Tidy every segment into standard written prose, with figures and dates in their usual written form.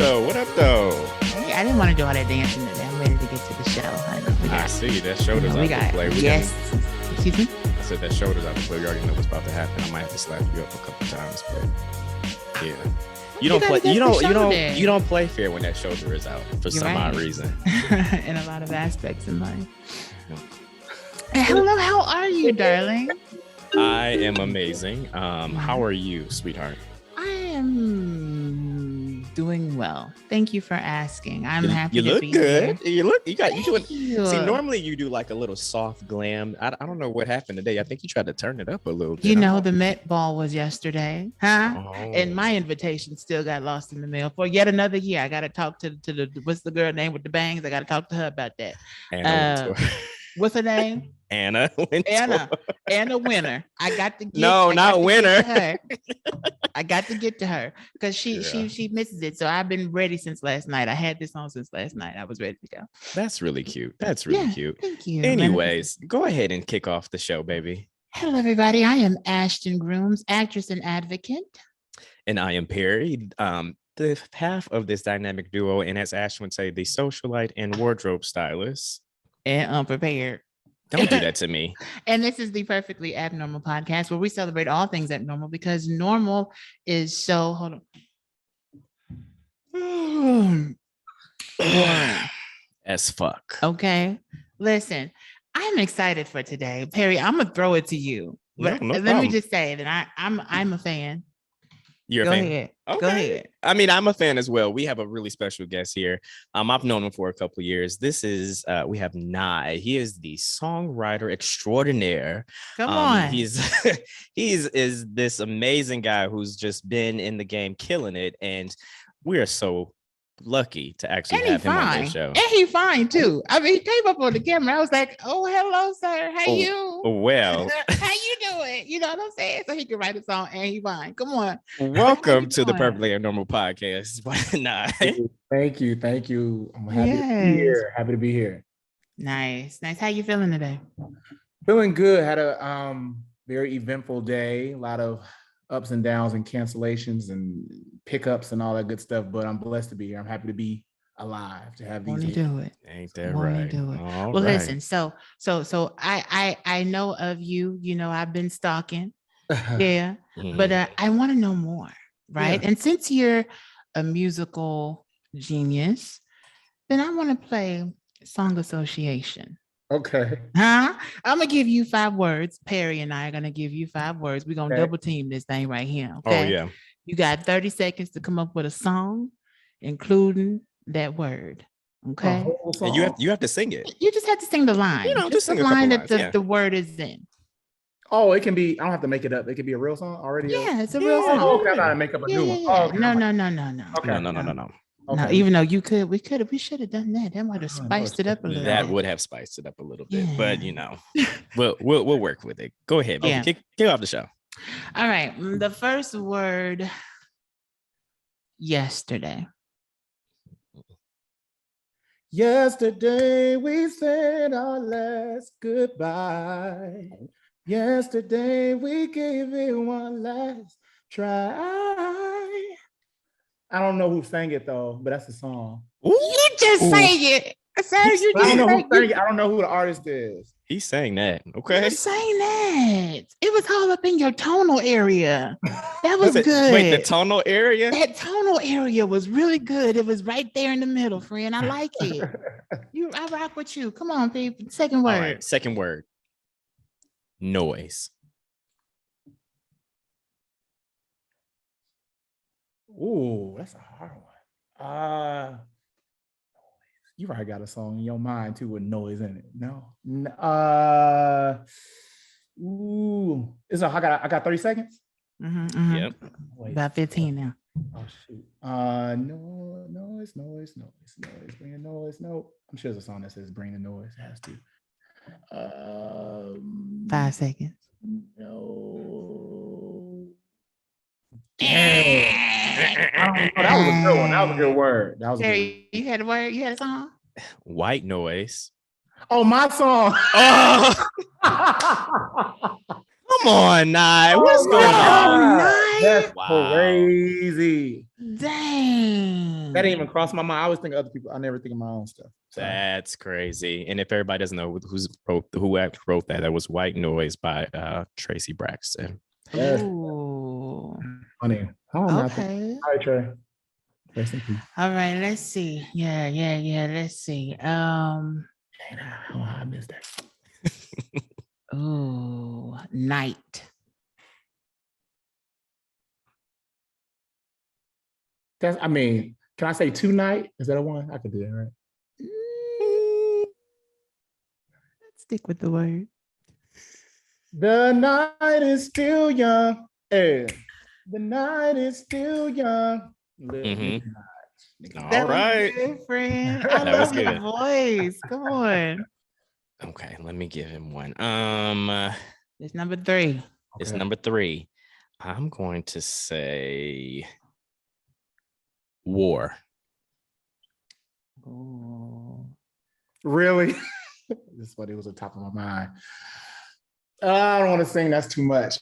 though? What up, though? Hey, I didn't want to do all that dancing today. I'm ready to get to the show. I see. That shoulder's out to play. Yes. Excuse me? I said that shoulder's out to play. We already know what's about to happen. I might have to slap you up a couple times, but yeah. You don't play. You don't play fair when that shoulder is out for some odd reason. In a lot of aspects in life. Hello, how are you, darling? I am amazing. How are you, sweetheart? I am doing well. Thank you for asking. I'm happy to be good. here. You doing. See, normally you do like a little soft glam. I don't know what happened today. I think you tried to turn it up a little bit. You know, the Met Ball was yesterday, huh? Oh. And my invitation still got lost in the mail for yet another year. I got to talk to the what's the girl name with the bangs? I got to talk to her about that. What's her name? Anna Winner. I got to get not Winner. I got to get to her because she misses it. So I've been ready since last night. I had this on since last night. I was ready to go. That's really cute. That's really cute. Thank you. Anyways, go ahead and kick off the show, baby. Hello, everybody. I am Ashton Grooms, actress and advocate. And I am Perry, the half of this dynamic duo, and as Ashton would say, the socialite and wardrobe stylist. And unprepared. Don't do that to me. And this is the Perfectly Abnormal podcast where we celebrate all things abnormal because normal is so, hold on. As fuck. Okay. Listen, I'm excited for today. Perry, I'm going to throw it to you. But no let me just say that I'm a fan. You're a fan? Ahead. Okay. Go ahead. I mean, I'm a fan as well. We have a really special guest here. I've known him for a couple of years. This is we have NYE. He is the songwriter extraordinaire. Come on. He's is this amazing guy who's just been in the game killing it, and we are so lucky to actually have him on the show. And he's fine too. I mean, he came up on the camera. I was like, "Oh, hello, sir. How you? Well, how you doing?" You know what I'm saying? So he can write a song and he's fine. Come on. Welcome to the Perfectly Abnormal podcast. Thank you. I'm happy to be here. Happy to be here. Nice. How you feeling today? Feeling good. Had a very eventful day. A lot of ups and downs and cancellations and pickups and all that good stuff, but I'm blessed to be here. I'm happy to be alive to have these. Want to do it? Ain't that right? Do it. Well, listen. So I know of you. You know, I've been stalking. Yeah, but I want to know more, right? Yeah. And since you're a musical genius, then I want to play song association. Okay. Huh? I'm gonna give you 5 words. Perry and I are gonna give you 5 words. We're gonna double team this thing right here. Okay. Oh yeah. You got 30 seconds to come up with a song, including that word. Okay. And you have to sing it. You just have to sing the line. You know, just sing the line that lines, the word is in. Oh, it can be. I don't have to make it up. It could be a real song already. Yeah, it's a real song. Oh, okay, I gotta make up a new one. Oh, okay. No. Okay. No. Okay. No, even though we should have done that. That might have spiced it up a little. That would have spiced it up a little bit, but you know, we'll work with it. Go ahead, kick off the show. All right, the first word. Yesterday we said our last goodbye. Yesterday we gave it one last try. I don't know who sang it though, but that's the song. You just sang it. Sir, I don't know who the artist is. He sang that. Okay. You sang that. It was all up in your tonal area. That was good. Wait, the tonal area? That tonal area was really good. It was right there in the middle, friend. I like it. I rock with you. Come on, people. Second word. All right, second word. Noise. Ooh, that's a hard one. You probably got a song in your mind too with noise in it. No. I got 30 seconds. Mm-hmm. Yep. About 15 now. Oh shoot. Noise. Bring the noise. No. I'm sure there's a song that says bring the noise. It has to. 5 seconds. No. Damn. That was a good one. That was a good word. You had a word? You had a song? White noise. Oh, my song. Come on, Nye. What's Oh, going on? Night. That's Wow. crazy. Dang. That didn't even cross my mind. I always think of other people. I never think of my own stuff. So. That's crazy. And if everybody doesn't know who actually wrote that, that was White Noise by Tracy Braxton. Yes. Ooh. Funny. Oh, Okay. all right, Trey. Rest in peace. All right, let's see. Yeah. Let's see. I missed that. Oh, night. That's, I mean, can I say tonight? Is that a one? I could do that, right? Let's stick with the word. The night is still young. Hey, the night is still young. Mm-hmm. That All right. was good, friend. I That was love your good. voice. Come on. Okay, let me give him one. It's number 3. It's number 3. I'm going to say War. Oh. Really? This is what it was on top of my mind. I don't want to sing. That's too much.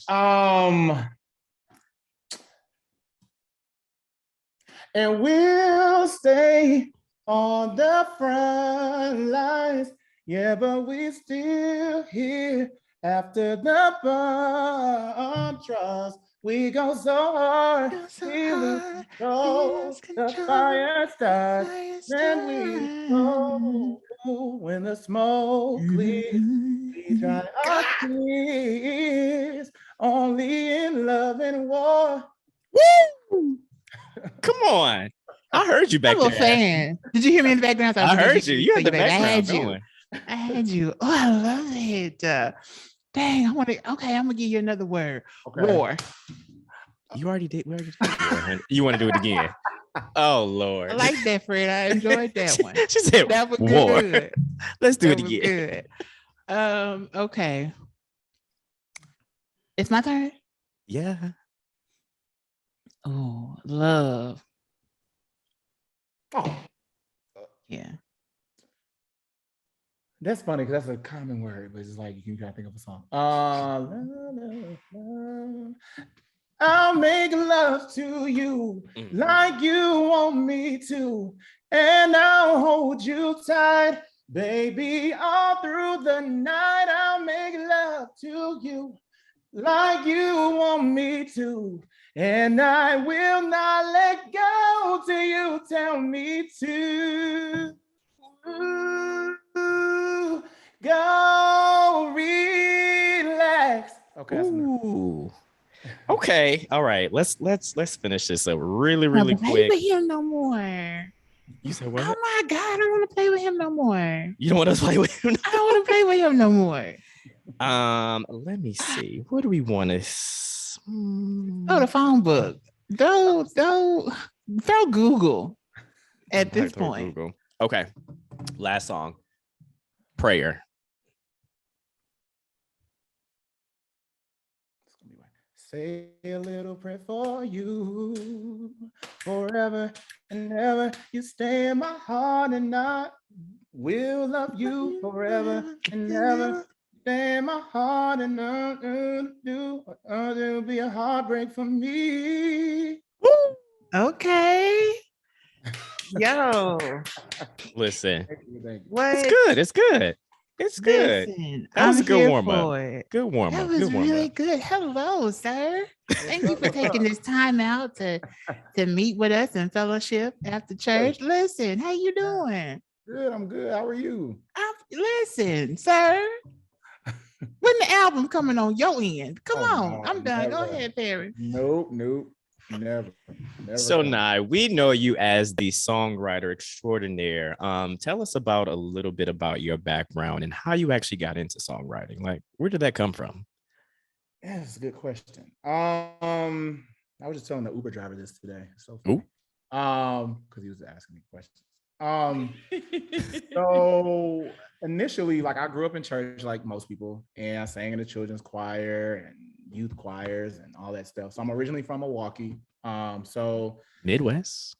And we'll stay on the front lines. Yeah, but we still here after the bomb drops. We go so hard, we lose control. The fire starts, then we go. When the smoke clears, we dry our tears. Only in love and war. Woo! Come on. I heard you back I'm a there. fan. Did you hear me in the background? I heard you. You in the background I had you. Oh, I love it. Dang, I want to. Okay, I'm gonna give you another word. Okay. War. You already did. We already did. You want to do it again? Oh Lord. I like that, Fred. I enjoyed that one. She said That was war. good. Let's do That it was again. good. Okay. It's my turn. Yeah. Oh, love. Oh, Yeah. that's funny because that's a common word, but it's like you gotta think of a song. I'll make love to you like you want me to, and I'll hold you tight, baby, all through the night. I'll make love to you like you want me to, and I will not let go till you tell me to. Go relax. Okay. Ooh. Okay. All right. Let's finish this up really Play quick. with him no more. You said what? Oh my God, I don't want to play with him no more. You don't want us to play with him? I don't want to play with him no more. Let me see. What do we want to? Oh, the phone book. Throw Google at this point. Google. Okay. Last song. Prayer. Say a little prayer for you forever and ever. You stay in my heart, and I will love you forever and ever. Stay in my heart, and there'll be a heartbreak for me. Woo! Okay. Yo. Listen. What? It's good. It's good. It's good. Listen, That was I'm a good here warm up. for it. Good warm That up. was Good warm really up. good. Hello, sir. Thank you for taking this time out to meet with us and fellowship after church. Listen, how you doing? Good, I'm good. How are you? Listen, sir. When the album coming on your end? Come on. No, I'm done. Go never. ahead, Perry. Nope, never. So Nye, we know you as the songwriter extraordinaire. Tell us about a little bit about your background and how you actually got into songwriting. Like, where did that come from? Yeah, that's a good question. I was just telling the Uber driver this today. So funny. Because he was asking me questions. So initially, like, I grew up in church like most people, and I sang in the children's choir and youth choirs and all that stuff. So I'm originally from Milwaukee. So Midwest.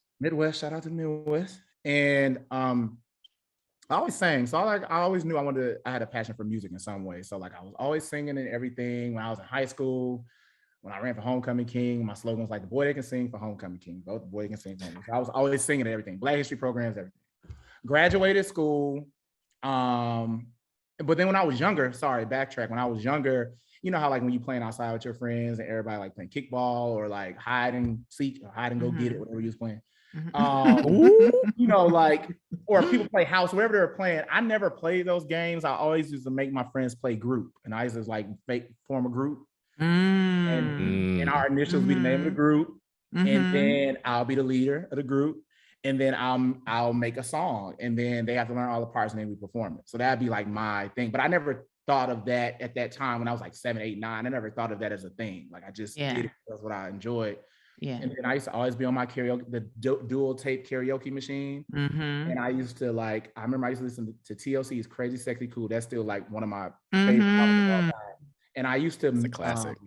Shout out to Midwest. And I always sang. So I always knew I had a passion for music in some way. So like I was always singing and everything. When I was in high school, when I ran for homecoming king, my slogan was like, the boy that can sing for homecoming king, both the boy that can sing for homecoming. So I was always singing and everything, Black history programs, everything. Graduated school. But then when I was younger, sorry, backtrack. When I was younger, you know how like when you playing outside with your friends and everybody like playing kickball or like hide and seek or hide and go get it, whatever you was playing. You know, like, or people play house, wherever they were playing. I never played those games. I always used to make my friends play group, and I used to like form a group, and our initials be the name of the group, and then I'll be the leader of the group, and then I'll make a song, and then they have to learn all the parts, and then we perform it. So that'd be like my thing. But I never thought of that at that time when I was like 7, 8, 9. I never thought of that as a thing. Like I just did it. That's what I enjoyed. Yeah. And then I used to always be on my karaoke, the dual tape karaoke machine. And I used to like, I remember I used to listen to TLC's Crazy Sexy Cool. That's still like one of my favorite albums of all time. And I used to, it's a classic.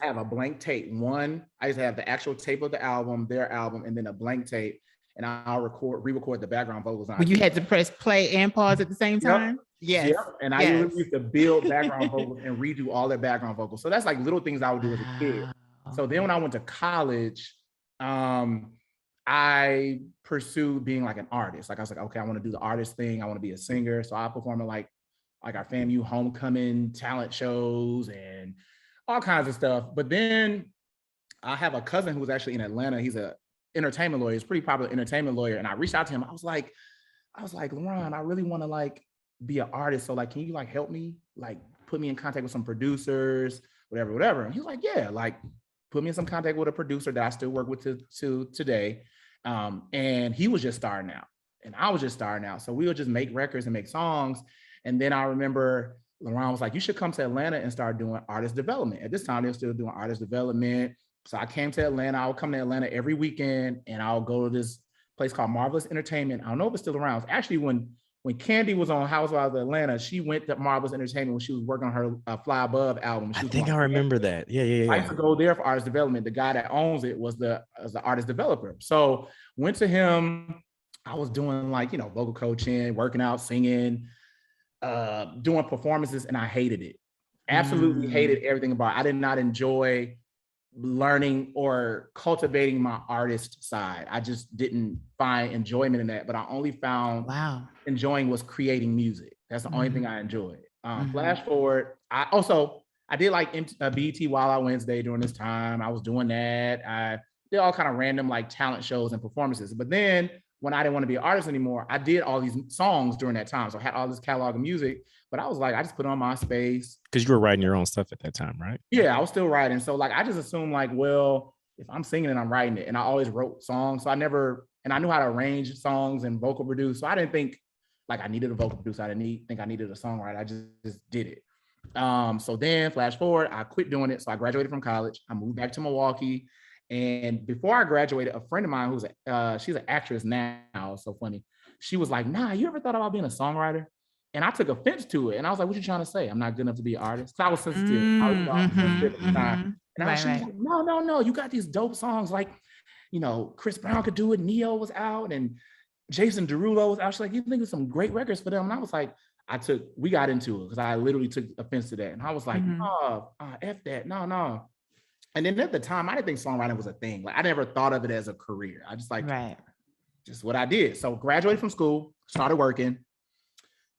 Have a blank tape. I used to have the actual tape of the album, their album, and then a blank tape. And I'll re-record the background vocals. Well, you had to press play and pause at the same time? Yes. Yep. And I used to build background vocals and redo all their background vocals. So that's like little things I would do as a kid. So then when I went to college, I pursued being like an artist. Like I was like, okay, I want to do the artist thing. I want to be a singer. So I perform at like our FAMU homecoming talent shows and all kinds of stuff. But then I have a cousin who was actually in Atlanta. He's a entertainment lawyer. He's a pretty popular entertainment lawyer. And I reached out to him. I was like, LeRon, I really want to like be an artist. So like, can you like help me? Like put me in contact with some producers, whatever. And he was like, yeah, like put me in some contact with a producer that I still work with to today. And he was just starting out and I was just starting out. So we would just make records and make songs. And then I remember LeRon was like, you should come to Atlanta and start doing artist development. At this time, they were still doing artist development. So I came to Atlanta. I would come to Atlanta every weekend and I'll go to this place called Marvelous Entertainment. I don't know if it's still around. It's actually when Candy was on Housewives of Atlanta, she went to Marvelous Entertainment when she was working on her Fly Above album. I think I remember that. Yeah. I used to go there for artist development. The guy that owns it was the artist developer. So went to him. I was doing like, you know, vocal coaching, working out, singing, doing performances, and I hated it. Absolutely hated everything about it. I did not enjoy learning or cultivating my artist side. I just didn't find enjoyment in that, but I only found enjoying was creating music. That's the only thing I enjoyed. Flash forward, I did like BET Wild Out Wednesday during this time. I was doing that. I did all kind of random like talent shows and performances. But then when I didn't want to be an artist anymore, I did all these songs during that time. So I had all this catalog of music, but I was like, I just put it on MySpace. Because you were writing your own stuff at that time, right? Yeah, I was still writing. So like, I just assumed like, well, if I'm singing it, I'm writing it. And I always wrote songs. So I knew how to arrange songs and vocal produce. So I didn't think like I needed a vocal producer. I didn't think I needed a songwriter. I just did it. So then flash forward, I quit doing it. So I graduated from college. I moved back to Milwaukee. And before I graduated, a friend of mine who's she's an actress now. It's so funny. She was like, nah, you ever thought about being a songwriter? And I took offense to it. And I was like, what you trying to say? I'm not good enough to be an artist. So I was sensitive. I was sensitive at the time. And she was like, no, you got these dope songs. Like, you know, Chris Brown could do it. Neo was out and Jason Derulo was out. She's like, you think of some great records for them? And I was like, we got into it because I literally took offense to that. And I was like, F that, no. And then at the time, I didn't think songwriting was a thing. Like I never thought of it as a career. I just just what I did. So graduated from school, started working.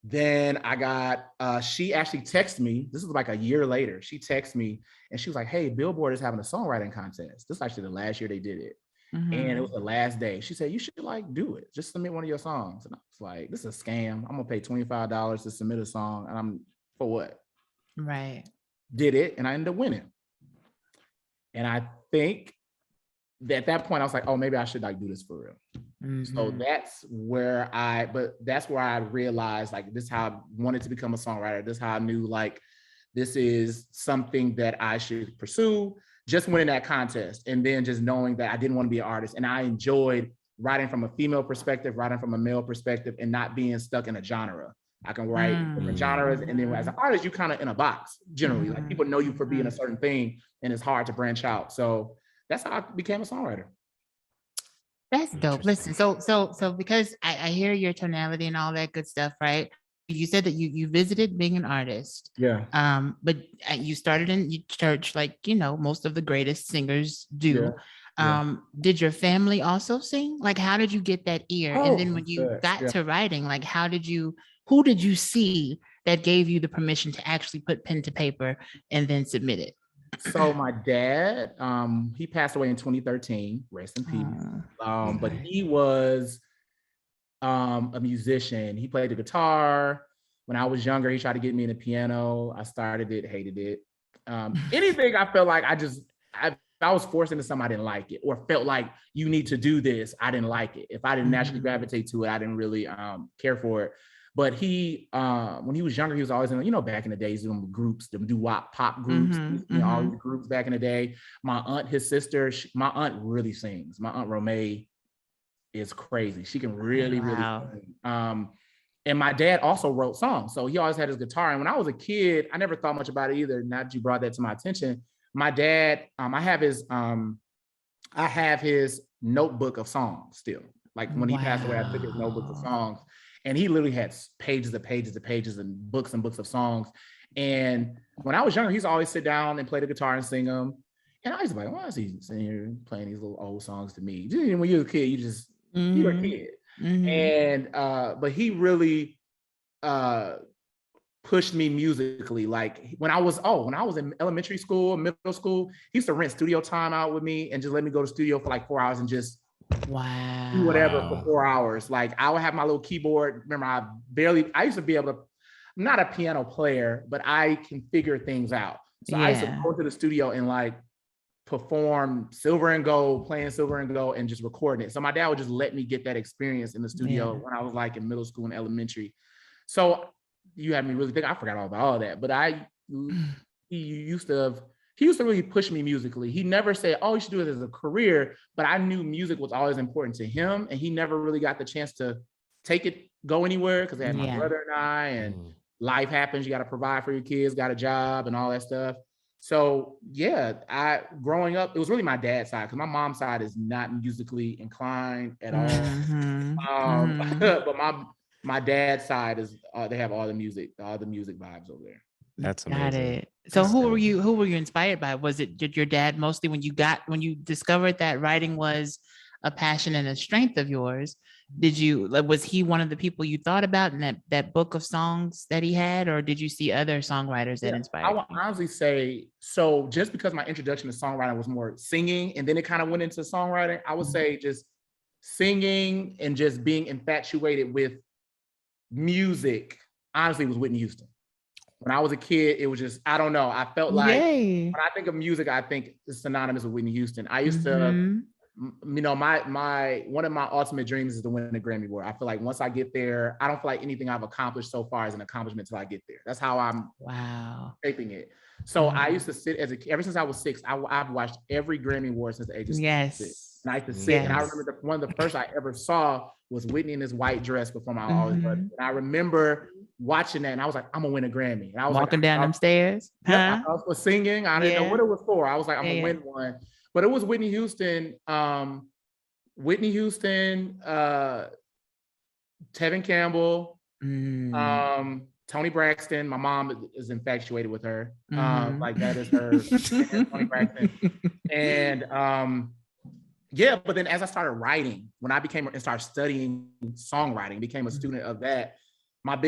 Then I got, she actually texted me. This was like a year later. She texted me and she was like, hey, Billboard is having a songwriting contest. This is actually the last year they did it. And it was the last day. She said, you should like do it. Just submit one of your songs. And I was like, this is a scam. I'm gonna pay $25 to submit a song. And I'm for what? Right. Did it. And I ended up winning. And I think that at that point I was like, oh, maybe I should like do this for real. So that's where I realized like this is how I wanted to become a songwriter. This is how I knew like this is something that I should pursue. Just winning that contest and then just knowing that I didn't want to be an artist. And I enjoyed writing from a female perspective, writing from a male perspective, and not being stuck in a genre. I can write different genres. And then as an artist, you kind of in a box generally. Like people know you for being a certain thing and it's hard to branch out. So that's how I became a songwriter. That's dope. Listen, so because I hear your tonality and all that good stuff, right? You said that you visited being an artist. Yeah. But you started in church, like most of the greatest singers do. Yeah. Did your family also sing? Like, how did you get that ear? And then when you good. got Yeah. to writing, like, who did you see that gave you the permission to actually put pen to paper and then submit it? So my dad, he passed away in 2013. Rest in peace. But he was a musician. He played the guitar. When I was younger, he tried to get me in the piano. I started it, hated it. Anything I felt like if I was forced into something, I didn't like it, or felt like you need to do this, I didn't like it. If I didn't naturally gravitate to it, I didn't really care for it. But he, when he was younger, he was always in, back in the days, doing groups, them doo-wop pop groups, all these groups back in the day. My aunt, his sister, my aunt really sings. My aunt Romay is crazy. She can really, really sing. And my dad also wrote songs. So he always had his guitar. And when I was a kid, I never thought much about it either. Now that you brought that to my attention, my dad, I have his notebook of songs still. Like when he passed away, I took his notebook of songs, and he literally had pages and pages and pages and books of songs. And when I was younger, he used to always sit down and play the guitar and sing them. And I was like, why is he sitting here playing these little old songs to me? When you're a kid, you're a kid. And but he really pushed me musically. Like when I was in elementary school, middle school, he used to rent studio time out with me and just let me go to studio for like 4 hours and just do whatever for 4 hours. Like I would have my little keyboard. Remember, I used to be able to, I'm not a piano player, but I can figure things out. So I used to go to the studio and like perform Silver and Gold, playing Silver and Gold, and just recording it. So my dad would just let me get that experience in the studio when I was like in middle school and elementary. So you had me really think I forgot all about all that, but he used to really push me musically. He never said, "Oh, you should do it as a career," but I knew music was always important to him, and he never really got the chance to go anywhere because I had my brother and I, and life happens. You got to provide for your kids, got a job, and all that stuff. So growing up, it was really my dad's side, because my mom's side is not musically inclined at all. But my dad's side is they have all the music vibes over there. That's amazing. Got it. So who were you inspired by? Was it your dad mostly when you discovered that writing was a passion and a strength of yours? Was he one of the people you thought about in that book of songs that he had, or did you see other songwriters that inspired you? I would honestly say, so just because my introduction to songwriting was more singing and then it kind of went into songwriting, I would say just singing and just being infatuated with music, honestly, was Whitney Houston. When I was a kid, it was just, I don't know. I felt like when I think of music, I think it's synonymous with Whitney Houston. I used to, one of my ultimate dreams is to win a Grammy Award. I feel like once I get there, I don't feel like anything I've accomplished so far is an accomplishment until I get there. That's how I'm shaping it. So I used to sit ever since I was 6, I've watched every Grammy Award since the age of 6. And I used to sit, and I remember one of the first I ever saw was Whitney in this white dress before my always brother. And I remember watching that, and I was like, I'm gonna win a Grammy. And I was walking down them stairs. I was singing. I didn't know what it was for. I was like, I'm gonna win one. But it was Whitney Houston, Tevin Campbell, Toni Braxton. My mom is infatuated with her. Like that is her, Toni Braxton. And but then as I started writing, when I started studying songwriting, became a student of that, my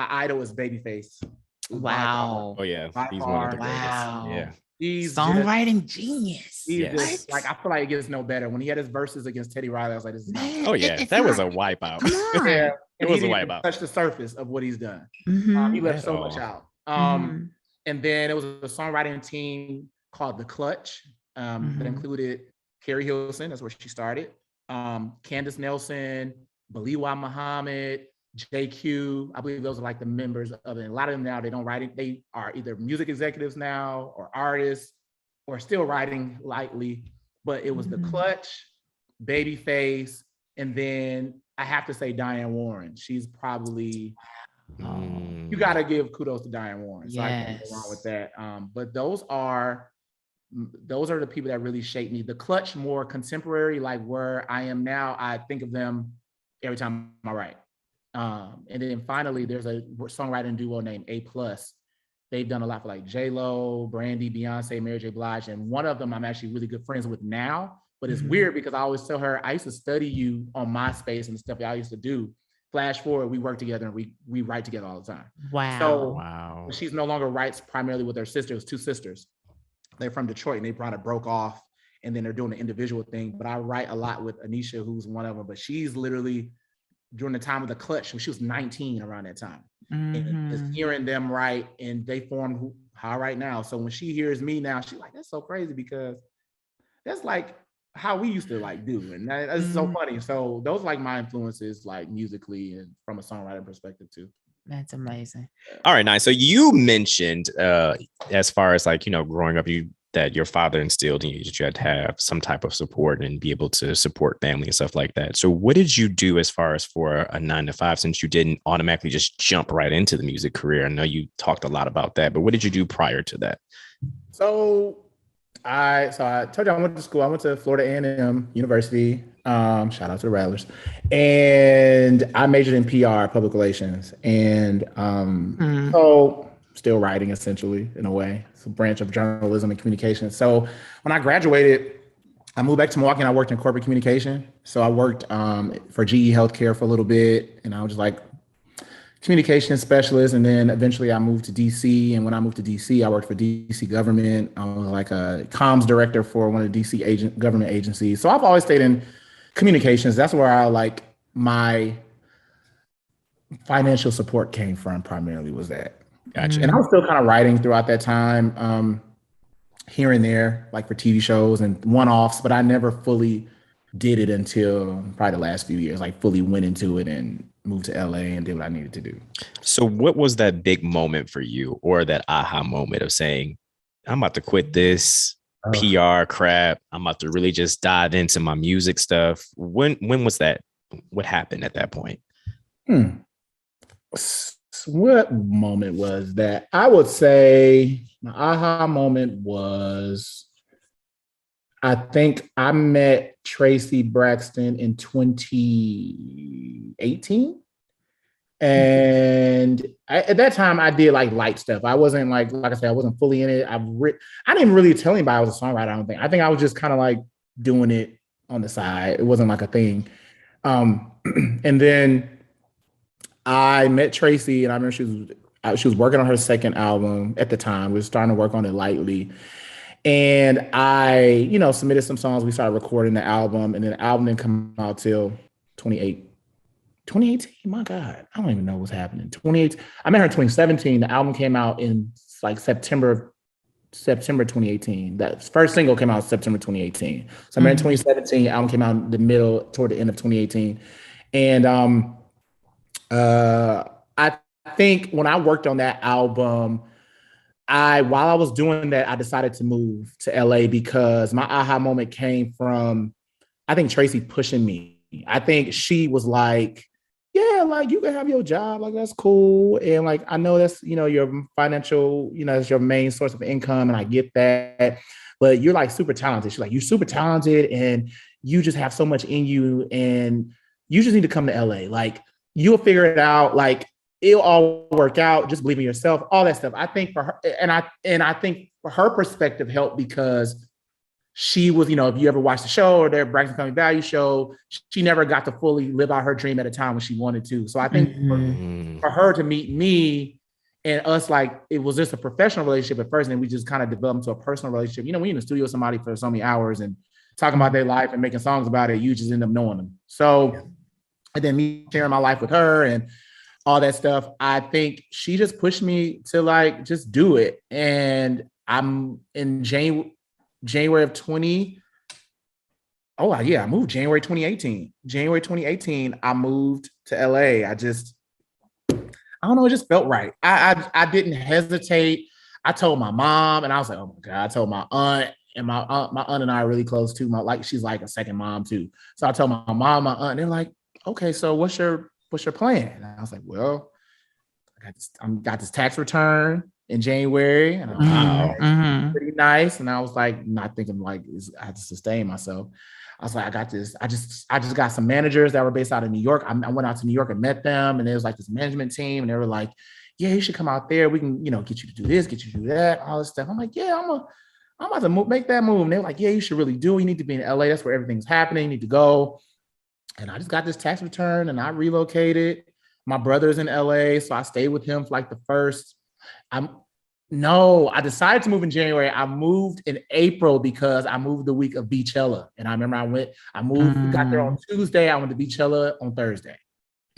idol is Babyface. Wow. Oh yeah, he's one of the greatest. Yeah. He's songwriting genius. Just, like, I feel like it gets no better. When he had his verses against Teddy Riley, I was like, this is not. Oh yeah, that was a wipeout. Yeah, it was a wipeout. Touch the surface of what he's done. He left so much out. And then it was a songwriting team called The Clutch that included Carrie Hilson, that's where she started. Candace Nelson, Baliwa Muhammad, JQ, I believe those are like the members of it. A lot of them now, they don't write it. They are either music executives now or artists or still writing lightly. But it was The Clutch, Babyface, and then I have to say Diane Warren. She's probably, you got to give kudos to Diane Warren. So I can't go wrong with that. But those are those are the people that really shaped me. The Clutch, more contemporary, like where I am now, I think of them every time I write. And then finally, there's a songwriting duo named A Plus. They've done a lot for like J-Lo, Brandy, Beyonce, Mary J. Blige, and one of them I'm actually really good friends with now. But it's weird because I always tell her, I used to study you on MySpace and the stuff that I used to do. Flash forward, we work together and we write together all the time. Wow. So she's no longer writes primarily with her sisters, two sisters. They're from Detroit and they probably broke off and then they're doing the individual thing. But I write a lot with Anisha, who's one of them, but she's literally during the time of the Clutch, when she was 19 around that time. And just hearing them write and they formed how I write now. So when she hears me now, she's like, that's so crazy because that's like how we used to like do. And that's so funny. So those like my influences, like musically and from a songwriting perspective too. That's amazing. All right, nice. So you mentioned as far as like, growing up, that your father instilled in you that you had to have some type of support and be able to support family and stuff like that. So what did you do as far as for a 9-to-5, since you didn't automatically just jump right into the music career? I know you talked a lot about that, but what did you do prior to that? So I told you I went to school. I went to Florida A&M University. Shout out to the Rattlers. And I majored in PR, public relations. And so still writing essentially in a way. It's a branch of journalism and communication. So when I graduated, I moved back to Milwaukee and I worked in corporate communication. So I worked for GE Healthcare for a little bit and I was like communication specialist. And then eventually I moved to DC. And when I moved to DC, I worked for DC government. I was like a comms director for one of the DC government agencies. So I've always stayed in communications. That's where I like my financial support came from primarily was that. Gotcha. And I was still kind of writing throughout that time, here and there, like for TV shows and one-offs, but I never fully did it until probably the last few years, like fully went into it and moved to LA and did what I needed to do. So what was that big moment for you, or that aha moment of saying, I'm about to quit this PR crap. I'm about to really just dive into my music stuff. When was that? What happened at that point? What moment was that? I would say my aha moment was, I think I met Tracy Braxton in 2018. And at that time I did like light stuff. I wasn't like I said, I wasn't fully in it. I didn't really tell anybody I was a songwriter. I think I was just kind of like doing it on the side. It wasn't like a thing. And then I met Tracy and I remember she was working on her second album at the time. We were starting to work on it lightly. And I, submitted some songs. We started recording the album and then the album didn't come out till 2018, my God, I don't even know what's happening. 2018, I met her in 2017. The album came out in like September 2018. That first single came out in September 2018. So I met her in 2017. The album came out in toward the end of 2018. And I think when I worked on that album, while I was doing that, I decided to move to LA because my aha moment came from, I think Tracy pushing me. I think she was like, yeah, like you can have your job, like that's cool. And like, I know that's, your financial, it's your main source of income. And I get that, but you're like super talented. She's like, you're super talented and you just have so much in you and you just need to come to LA. Like you'll figure it out. Like it'll all work out. Just believe in yourself, all that stuff. I think for her, and I think for her perspective helped because she was, if you ever watched the show or their Braxton Family Value show, she never got to fully live out her dream at a time when she wanted to. So I think for her to meet me and us, like, it was just a professional relationship at first, and then we just kind of developed into a personal relationship. When you're in the studio with somebody for so many hours and talking about their life and making songs about it, you just end up knowing them. So, and then me sharing my life with her and all that stuff, I think she just pushed me to like, just do it. And I'm in January of 20. Oh yeah, I moved January 2018. January 2018, I moved to LA. I don't know, it just felt right. I didn't hesitate. I told my mom, and I was like, oh my God. I told my aunt, and my aunt and I are really close too. She's like a second mom too. So I told my mom, my aunt, and they're like, okay, so what's your plan? And I was like, well, I got this tax return. in January. And I was like, Mm-hmm. pretty nice. And I was like, not thinking like I had to sustain myself. I was like, I got this. I just got some managers that were based out of New York. I went out to New York and met them, and there was like this management team, and they were like, yeah, you should come out there. We can, get you to do this, get you to do that, all this stuff. I'm like, yeah, I'm about to make that move. And they were like, yeah, you should really do it. You need to be in LA. That's where everything's happening. You need to go. And I just got this tax return and I relocated. My brother's in LA, so I stayed with him for like the first. I decided to move in January. I moved in April because I moved the week of Beachella. And I remember got there on Tuesday. I went to Beachella on Thursday.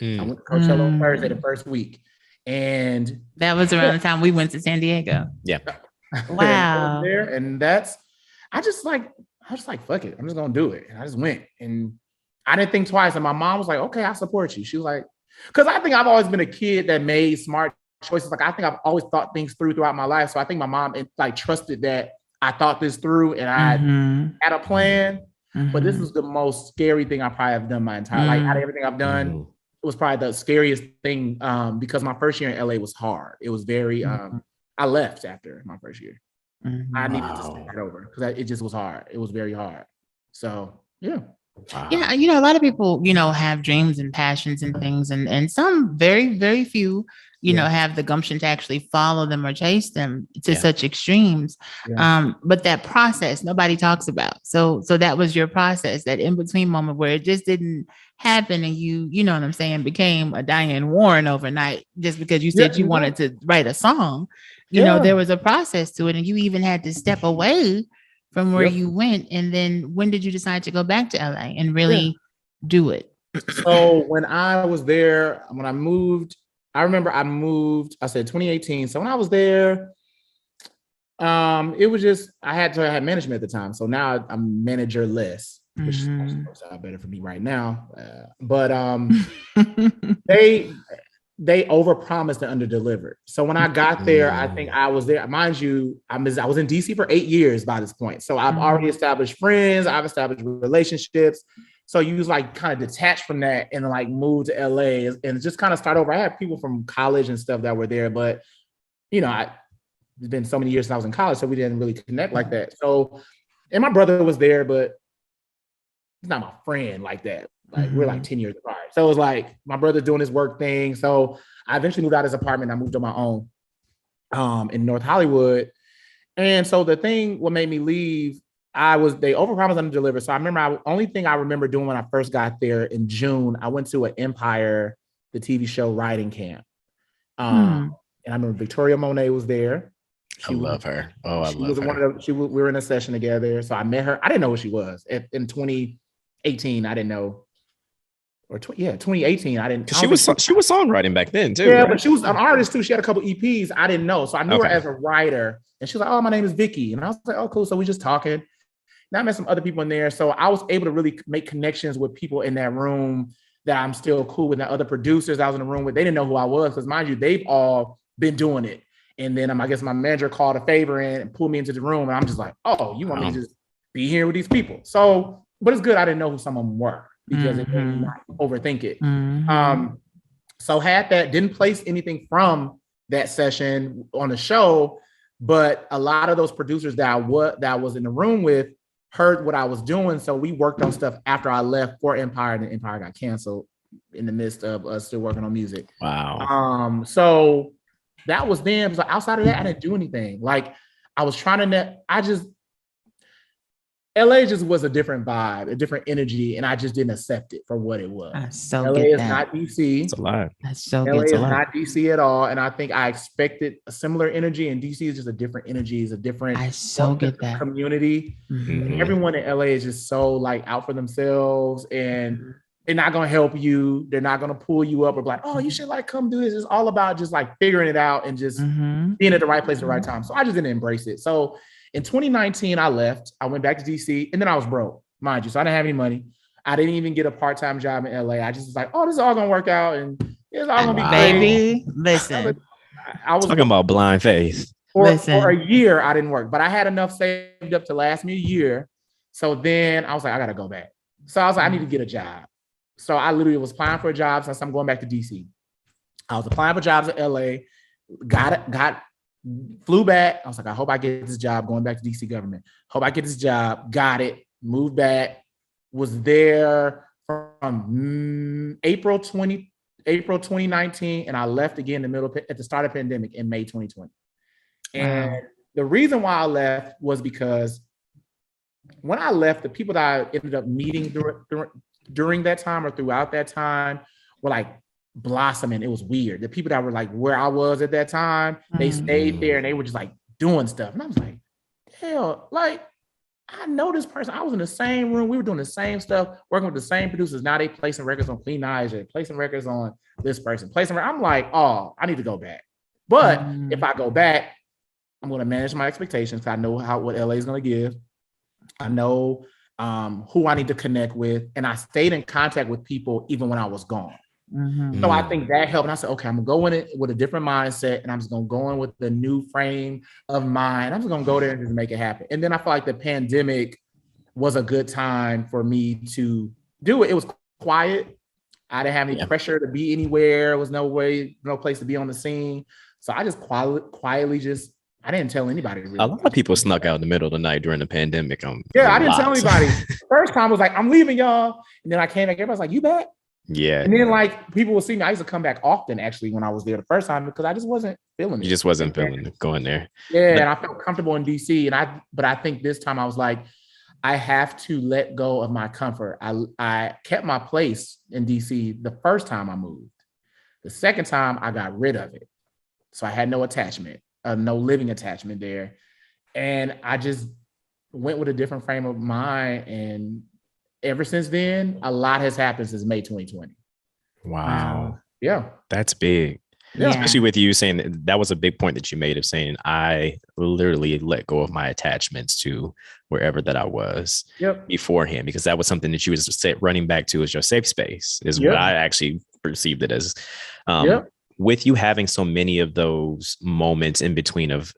I went to Coachella on Thursday, the first week. And that was around the time we went to San Diego. Yeah. Wow. And I just like, fuck it. I'm just going to do it. And I just went. And I didn't think twice. And my mom was like, okay, I support you. She was like, because I think I've always been a kid that made smart choices. Like I think I've always thought things throughout my life. So I think my mom like trusted that I thought this through and I had a plan. But this was the most scary thing I probably have done my entire life. Out of everything I've done, it was probably the scariest thing because my first year in LA was hard. It was very, I left after my first year. I needed to start over because it just was hard. It was very hard. So, yeah. Wow. Yeah, a lot of people, have dreams and passions and things, and some very, very few, have the gumption to actually follow them or chase them to such extremes. Yeah. But that process nobody talks about. So that was your process, that in between moment where it just didn't happen, and you know what I'm saying, became a Diane Warren overnight just because you said you wanted to write a song. You know, there was a process to it, and you even had to step away from where you went. And then when did you decide to go back to LA and really do it? So when I was there, when I moved, I remember I said 2018. So when I was there, it was just, I had management at the time. So now I'm managerless, which works out better for me right now. But they overpromised and underdelivered. So when I got there, I think I was there. Mind you, I was in DC for 8 years by this point. So I've already established friends. I've established relationships. So you was like kind of detached from that and like moved to LA and just kind of start over. I had people from college and stuff that were there, but it's been so many years since I was in college, so we didn't really connect like that. So, and my brother was there, but he's not my friend like that. Like we're like 10 years apart. So it was like my brother doing his work thing. So I eventually moved out of his apartment. I moved on my own in North Hollywood. And so what made me leave, they overpromised and delivered. So I remember only thing I remember doing when I first got there in June, I went to an Empire, the TV show writing camp. And I remember Victoria Monet was there. I love her. Oh, I love her. We were in a session together. So I met her. I didn't know who she was. In 2018, I didn't know. 2018. I didn't. She was songwriting back then too. Yeah, right? But she was an artist too. She had a couple EPs. I didn't know, so I knew her as a writer. And she was like, "Oh, my name is Vicky," and I was like, "Oh, cool." So we just talking. Now I met some other people in there, so I was able to really make connections with people in that room that I'm still cool with. The other producers I was in the room with, they didn't know who I was because, mind you, they've all been doing it. And then I guess my manager called a favor in and pulled me into the room, and I'm just like, "Oh, you want me to just be here with these people?" So, but it's good I didn't know who some of them were. Because it made me not overthink it. So didn't place anything from that session on the show, but a lot of those producers that I was in the room with heard what I was doing. So we worked on stuff after I left for Empire, and then Empire got canceled in the midst of us still working on music. Wow. So that was them. So outside of that, I didn't do anything. Like I was trying to LA just was a different vibe, a different energy, and I just didn't accept it for what it was. LA is not DC. It's a lot. LA is not DC at all, and I think I expected a similar energy, and DC is just a different energy, is a different community. And everyone in LA is just so like out for themselves, and they're not gonna help you. They're not gonna pull you up or be like, "Oh, you should like come do this." It's all about just like figuring it out and just being at the right place at the right time. So I just didn't embrace it. So in 2019, I left. I went back to DC, and then I was broke, mind you. So I didn't have any money. I didn't even get a part-time job in LA. I just was like, "Oh, this is all gonna work out, and it's all gonna be great." Baby, listen. I was talking about blind faith. For a year, I didn't work, but I had enough saved up to last me a year. So then I was like, I gotta go back. So I was like, I need to get a job. So I literally was applying for a job since I'm going back to DC. I was applying for jobs in LA, got flew back. I was like, I hope I get this job going back to DC government. Hope I get this job. Got it. Moved back. Was there from April 2019, and I left again in the middle at the start of the pandemic in May 2020. And the reason why I left was because when I left, the people that I ended up meeting during that time or throughout that time were like blossoming. It was weird. The people that were like where I was at that time, they stayed there and they were just like doing stuff. And I was like, hell, like, I know this person. I was in the same room. We were doing the same stuff, working with the same producers. Now they placing records on Queen Naija, placing records on this person, I'm like, oh, I need to go back. But if I go back, I'm going to manage my expectations. I know what LA is going to give. I know who I need to connect with. And I stayed in contact with people even when I was gone. So I think that helped. And I said, okay, I'm gonna go in it with a different mindset, and I'm just gonna go in with the new frame of mind. I'm just gonna go there and just make it happen. And then I feel like the pandemic was a good time for me to do it. It was quiet. I didn't have any pressure to be anywhere. There was no place to be on the scene. So I just quietly I didn't tell anybody. Really. A lot of people snuck out in the middle of the night during the pandemic. I didn't tell anybody. First time I was like, I'm leaving y'all. And then I came back, everybody's like, you back? Yeah. And then like people will see me. I used to come back often actually when I was there the first time because I just wasn't feeling it. You just wasn't feeling it going there. Yeah, and I felt comfortable in DC. But I think this time I was like, I have to let go of my comfort. I kept my place in DC the first time I moved. The second time I got rid of it. So I had no attachment, no living attachment there. And I just went with a different frame of mind. And ever since then, a lot has happened since May 2020. Wow. Yeah. That's big. Yeah. Especially with you saying that was a big point that you made of saying, I literally let go of my attachments to wherever that I was beforehand, because that was something that you was running back to as your safe space is what I actually perceived it as. With you having so many of those moments in between of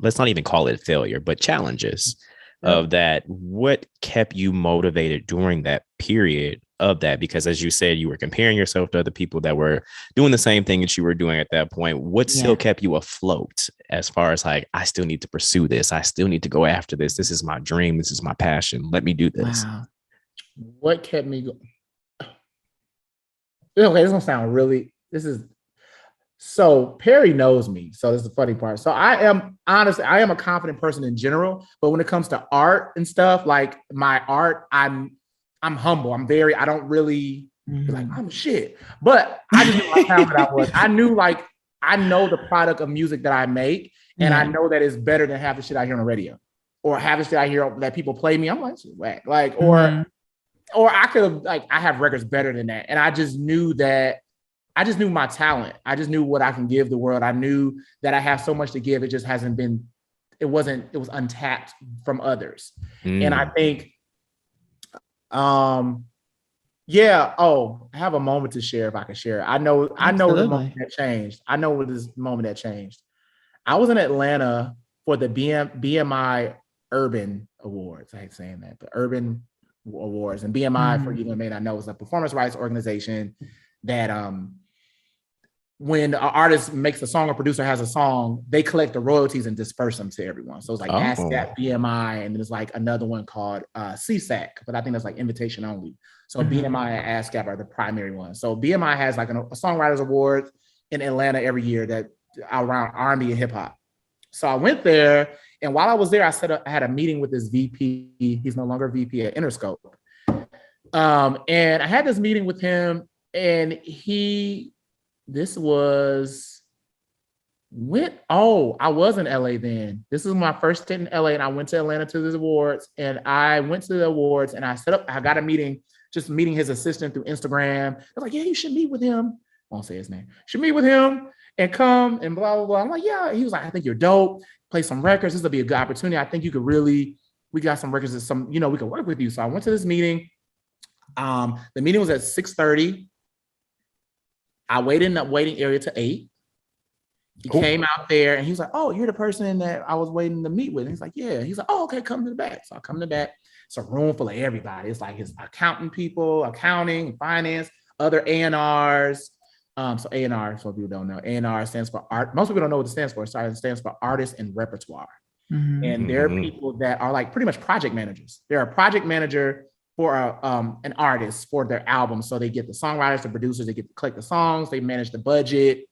let's not even call it failure, but challenges of that, what kept you motivated during that period of that? Because as you said, you were comparing yourself to other people that were doing the same thing that you were doing at that point. What still kept you afloat as far as like, I still need to pursue this. I still need to go after this. This is my dream. This is my passion. Let me do this. Wow. What kept me going? Okay, this gonna sound so Perry knows me. So this is the funny part. So I am a confident person in general, but when it comes to art and stuff, like my art, I'm humble. I don't really be like, I'm shit. But I just knew how talented I was. I know the product of music that I make, and I know that it's better than half the shit I hear on the radio or half the shit I hear that people play me. I'm like, shit, whack. Like, or I could have, like, I have records better than that. And I just knew my talent. I just knew what I can give the world. I knew that I have so much to give. It just hasn't been, it was untapped from others. And I think, I have a moment to share if I can share. I know the moment that changed. I know what this moment that changed. I was in Atlanta for the BMI Urban Awards. I hate saying that, the Urban Awards. And BMI, for you who may not know, is a performance rights organization that when an artist makes a song or producer has a song, they collect the royalties and disperse them to everyone. So it's like ASCAP, BMI, and there's like another one called CSAC, but I think that's like invitation only. So BMI and ASCAP are the primary ones. So BMI has like a Songwriters Award in Atlanta every year that around R&B and hip hop. So I went there, and while I was there, I had a meeting with this VP. He's no longer VP at Interscope. And I had this meeting with him, and I was in LA then. This is my first stint in LA, and I went to Atlanta to these awards, and I went to the awards, and I got a meeting, just meeting his assistant through Instagram. I was like, yeah, you should meet with him. I won't say his name. Should meet with him and come and blah, blah, blah. I'm like, yeah. He was like, I think you're dope. Play some records. This will be a good opportunity. I think you could we got some records that we could work with you. So I went to this meeting. The meeting was at 6:30. I waited in the waiting area to 8. He came out there and he was like, oh, you're the person that I was waiting to meet with. And he's like, yeah. He's like, oh, okay, come to the back. So I come to the back. It's a room full of everybody. It's like his accounting people, accounting, finance, other A&Rs, So A&R, so people don't know, A&R stands for art. Most people don't know what it stands for. Sorry, it stands for artist and repertoire. And there are people that are like pretty much project managers. They're a project manager for an artist for their album. So they get the songwriters, the producers, they get to collect the songs, they manage the budget,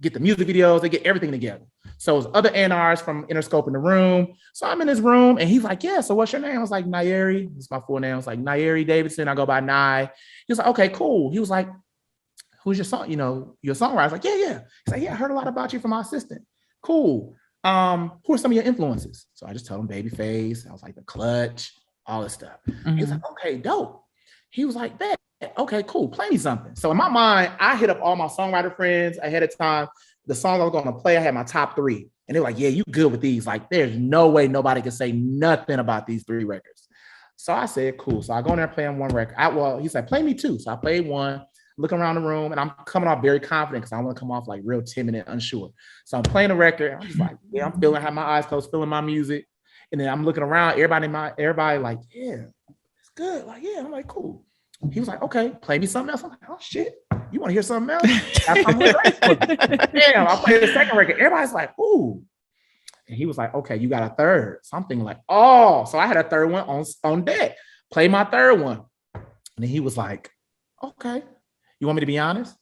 get the music videos, they get everything together. So it's other A&Rs from Interscope in the room. So I'm in his room and he's like, yeah, so what's your name? I was like, Nyeri. It's my full name. I was like, Nyeri Davidson. I go by Nye. He was like, okay, cool. He was like, who's your song? Your songwriter. I was like, yeah. He's like, yeah, I heard a lot about you from my assistant. Cool. Who are some of your influences? So I just told him Babyface. I was like, The Clutch, all this stuff. He was like, okay, dope. He was like, bet. Okay, cool. Play me something. So in my mind, I hit up all my songwriter friends ahead of time. The songs I was going to play, I had my top 3. And they're like, yeah, you good with these. Like, there's no way nobody can say nothing about these 3 records. So I said, cool. So I go in there and play him 1 record. He said, play me 2. So I played 1, looking around the room, and I'm coming off very confident because I want to come off like real timid and unsure. So I'm playing the record. I'm just like, yeah, I'm feeling, have my eyes closed, feeling my music. And then I'm looking around, everybody like, yeah, it's good. Like, yeah, I'm like, cool. He was like, okay, play me something else. I'm like, oh shit, you want to hear something else? Damn, I played the second record. Everybody's like, ooh. And he was like, okay, you got a third. Something like, oh, so I had a third one on deck. Play my third one. And then he was like, okay, you want me to be honest?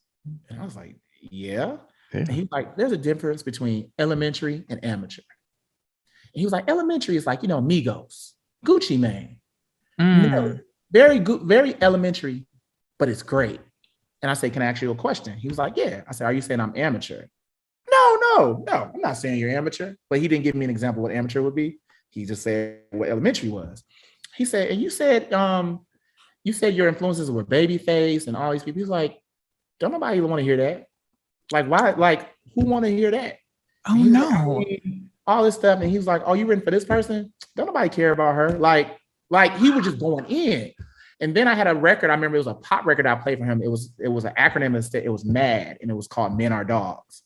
And I was like, yeah. And he was like, there's a difference between elementary and amateur. And he was like, elementary is like, Migos, Gucci Mane. Very good, very elementary, but it's great. And I said, can I ask you a question? He was like, yeah. I said, are you saying I'm amateur? No, I'm not saying you're amateur. But he didn't give me an example what amateur would be. He just said what elementary was. He said, and you said your influences were Babyface and all these people. He's like, don't nobody want to hear that. Like, why? Like, who want to hear that? Oh, no. Like, all this stuff. And he was like, oh, you written for this person? Don't nobody care about her. Like he was just going in. And then I had a record. I remember it was a pop record I played for him. It was an acronym instead. It was MAD, and it was called Men Are Dogs.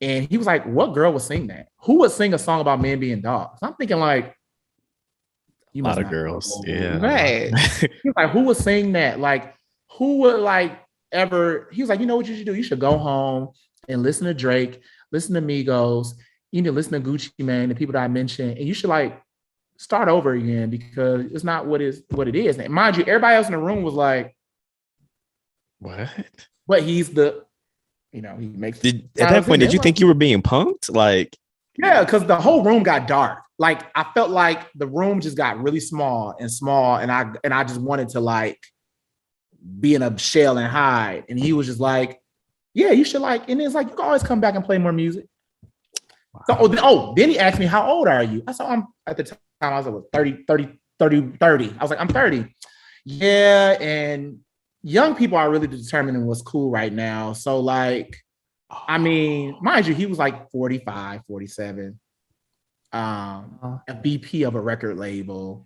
And he was like, what girl would sing that? Who would sing a song about men being dogs? I'm thinking like, a lot of girls. Yeah. Right. He was like, who would sing that? Like, who would like ever? He was like, you know what you should do? You should go home and listen to Drake, listen to Migos, you need to listen to Gucci Mane, the people that I mentioned, and you should like start over again because it's not what it is. And mind you, everybody else in the room was like, what? But he's the, he makes. At that point, did you think you were being punked? Like, yeah, because the whole room got dark. Like, I felt like the room just got really small, and I just wanted to like be in a shell and hide. And he was just like, yeah, you should like, and it's like, you can always come back and play more music. Wow. So, then he asked me, how old are you? I said, I'm at the time, I was like 30. I was like, I'm 30. Yeah, and young people are really determining what's cool right now. So like, I mean, mind you, he was like 45, 47, a VP of a record label.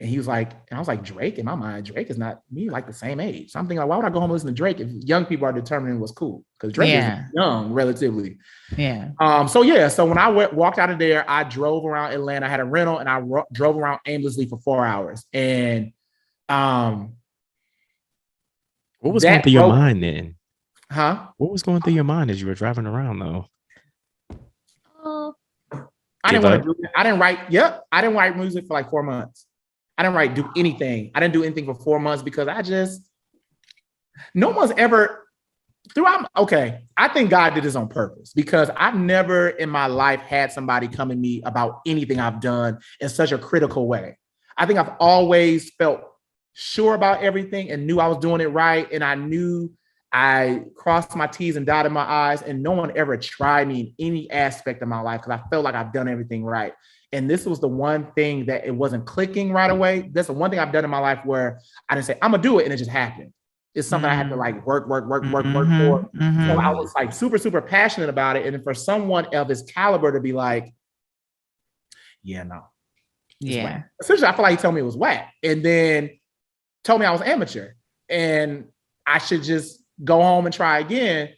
And he was like, and I was like, Drake, in my mind, Drake is not me, like the same age. So I'm thinking like, why would I go home and listen to Drake if young people are determining what's cool? Because Drake is young, relatively. Yeah. So when I walked out of there, I drove around Atlanta. I had a rental and I drove around aimlessly for 4 hours. And what was going through your mind then? Huh? What was going through your mind as you were driving around though? I didn't want to do it. I didn't write music for like 4 months. I didn't do anything. I didn't do anything for 4 months because no one's ever I think God did this on purpose because I've never in my life had somebody come at me about anything I've done in such a critical way. I think I've always felt sure about everything and knew I was doing it right. And I knew I crossed my T's and dotted my I's, and no one ever tried me in any aspect of my life because I felt like I've done everything right. And this was the one thing that it wasn't clicking right away. That's the one thing I've done in my life where I didn't say, I'm gonna do it, and it just happened. It's something I had to like work for. So I was like super, super passionate about it. And for someone of his caliber to be like, yeah, no. Yeah. Essentially, I feel like he told me it was whack. And then told me I was amateur. And I should just go home and try again.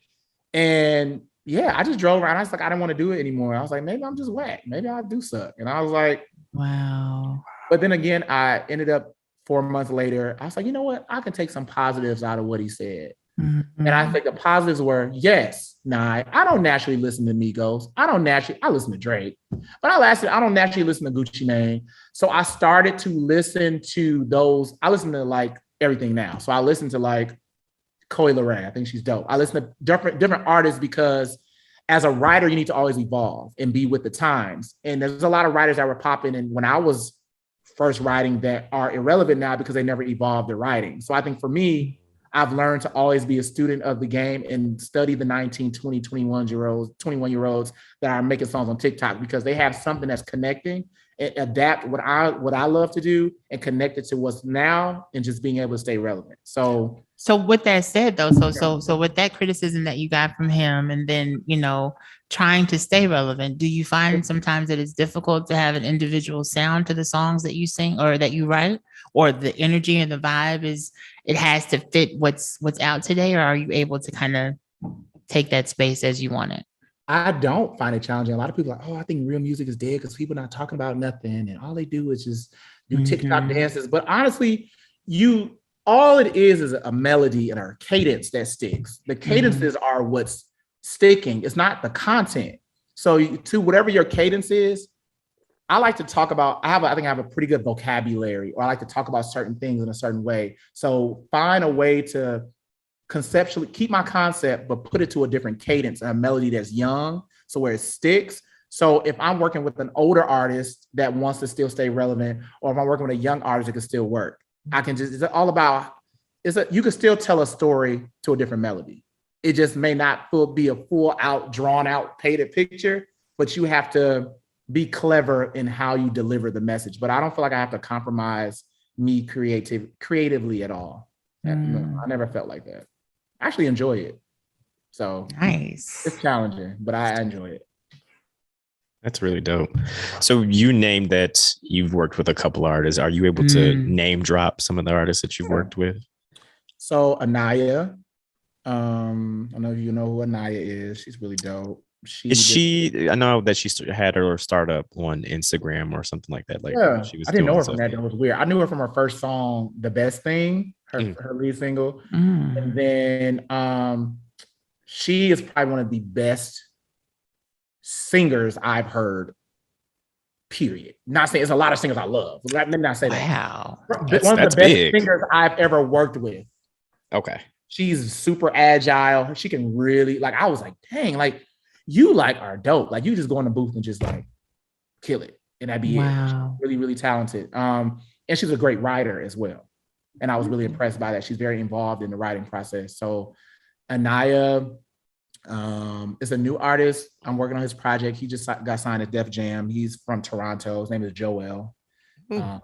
And yeah, I just drove around. I was like, I didn't want to do it anymore. I was like, maybe I'm just whack. Maybe I do suck. And I was like, wow. But then again, I ended up 4 months later, I was like, you know what? I can take some positives out of what he said. And I think the positives were, yes, nah, I don't naturally listen to Migos. I listen to Drake, but I don't naturally listen to Gucci Mane. So I started to listen to those. I listen to like everything now. So I listen to like Coi Leray. I think she's dope. I listen to different artists because as a writer, you need to always evolve and be with the times. And there's a lot of writers that were popping in when I was first writing that are irrelevant now because they never evolved their writing. So I think for me, I've learned to always be a student of the game and study the 19, 20, 21-year-olds that are making songs on TikTok because they have something that's connecting and adapt what I love to do and connect it to what's now and just being able to stay relevant. So with that said though, so with that criticism that you got from him and then, trying to stay relevant, do you find sometimes that it's difficult to have an individual sound to the songs that you sing or that you write, or the energy and the vibe it has to fit what's out today, or are you able to kind of take that space as you want it? I don't find it challenging. A lot of people are like, oh, I think real music is dead because people are not talking about nothing and all they do is just do TikTok dances. But honestly, all it is a melody and a cadence that sticks. The cadences are what's sticking. It's not the content. So to whatever your cadence is, I like to talk about, I think I have a pretty good vocabulary, or I like to talk about certain things in a certain way. So find a way to conceptually keep my concept, but put it to a different cadence and a melody that's young, so where it sticks. So if I'm working with an older artist that wants to still stay relevant, or if I'm working with a young artist that can still work, it's all about, you can still tell a story to a different melody. It just may not be a full out, drawn out, painted picture, but you have to be clever in how you deliver the message. But I don't feel like I have to compromise me creatively at all. No, I never felt like that. I actually enjoy it. So nice. It's challenging, but I enjoy it. That's really dope. So you named that you've worked with a couple artists. Are you able to name drop some of the artists that you've worked with? So Anaya, I don't know if you know who Anaya is. She's really dope. I know that she had her startup on Instagram or something like that. Like, yeah, she was I didn't know her from that. That was weird. I knew her from her first song, "The Best Thing," her lead single, and then she is probably one of the best singers I've heard. Period. Not saying it's a lot of singers I love. Let me not say that. Wow, one of the best singers I've ever worked with. Okay, she's super agile. She can really I was like, dang, you are dope. You just go in the booth and just kill it. And that'd be it. She's really, really talented. And she's a great writer as well. And I was really impressed by that. She's very involved in the writing process. So Anaya is a new artist. I'm working on his project. He just got signed at Def Jam. He's from Toronto. His name is Joel. I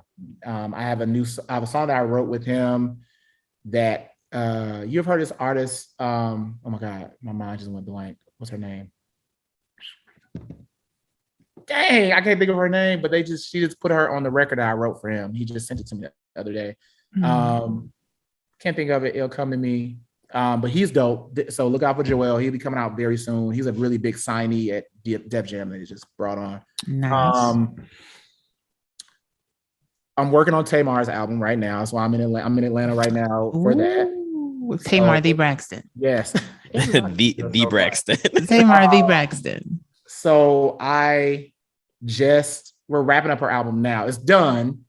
have a song that I wrote with him that you've heard this artist. Oh my God, my mind just went blank. What's her name? Dang, I can't think of her name, but she just put her on the record that I wrote for him. He just sent it to me the other day. Can't think of it. It'll come to me. But he's dope. So look out for Joel. He'll be coming out very soon. He's a really big signee at Def Jam that he just brought on. Nice. I'm working on Tamar's album right now. So I'm in Atlanta right now for that. Tamar the Braxton. Yes. the Braxton. Tamar the Braxton. So we're wrapping up her album now. It's done,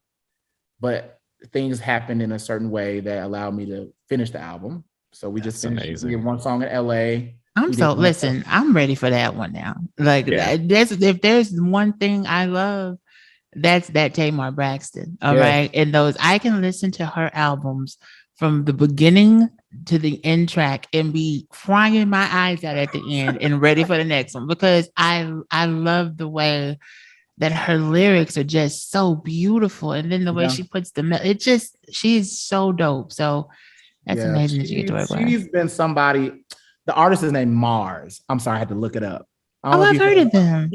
but things happened in a certain way that allowed me to finish the album. So we just finished. We did one song in LA. I'm ready for that one now. If there's one thing I love, that's that Tamar Braxton. All right. And I can listen to her albums from the beginning to the end track and be crying my eyes out at the end and ready for the next one, because I love the way that her lyrics are just so beautiful. And then the way she puts she's so dope. So that's amazing that you get to work with her. She's been somebody, the artist is named Mars. I'm sorry, I had to look it up. I've heard of them.